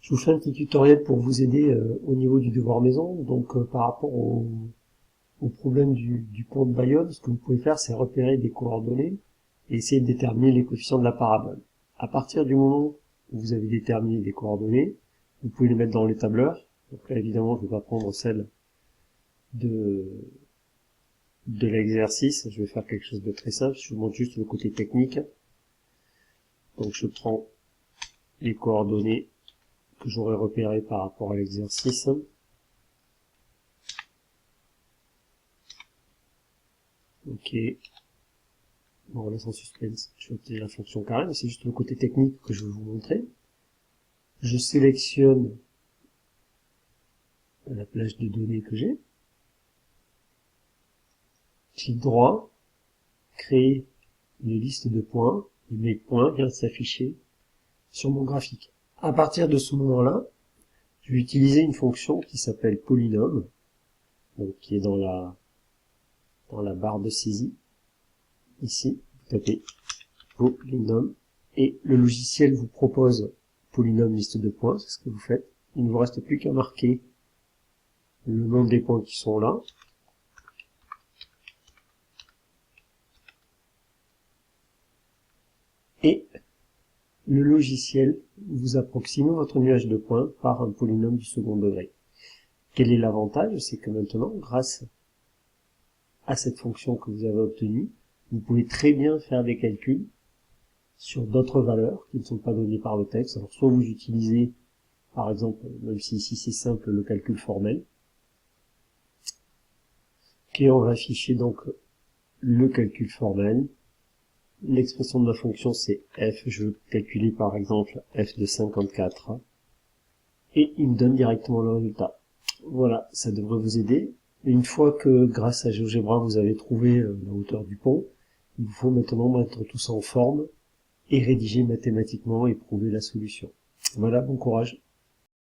Je vous fais un petit tutoriel pour vous aider au niveau du devoir maison. Donc par rapport au problème du pont de Bayonne, ce que vous pouvez faire, c'est repérer des coordonnées et essayer de déterminer les coefficients de la parabole. À partir du moment où vous avez déterminé les coordonnées, vous pouvez les mettre dans les tableurs. Donc là, évidemment, je ne vais pas prendre celle de l'exercice. Je vais faire quelque chose de très simple. Je vous montre juste le côté technique. Donc je prends les coordonnées que j'aurais repérées par rapport à l'exercice. Ok. Bon, là, sans suspense, je vais obtenir la fonction carré, mais c'est juste le côté technique que je vais vous montrer. Je sélectionne la plage de données que j'ai. Clic droit, créer une liste de points, et mes points viennent s'afficher sur mon graphique. À partir de ce moment-là, je vais utiliser une fonction qui s'appelle polynôme, donc qui est dans la barre de saisie. Ici, vous tapez polynôme, et le logiciel vous propose polynôme liste de points, c'est ce que vous faites. Il ne vous reste plus qu'à marquer le nombre des points qui sont là. Et le logiciel vous approxime votre nuage de points par un polynôme du second degré. Quel est l'avantage? C'est que maintenant, grâce à cette fonction que vous avez obtenue, vous pouvez très bien faire des calculs sur d'autres valeurs qui ne sont pas données par le texte. Alors soit vous utilisez, par exemple, même si ici c'est simple, le calcul formel. Ok, on va afficher donc le calcul formel. L'expression de ma fonction c'est f, je veux calculer par exemple f de 54, et il me donne directement le résultat. Voilà, ça devrait vous aider. Une fois que grâce à GeoGebra vous avez trouvé la hauteur du pont, il vous faut maintenant mettre tout ça en forme et rédiger mathématiquement et prouver la solution. Voilà, bon courage.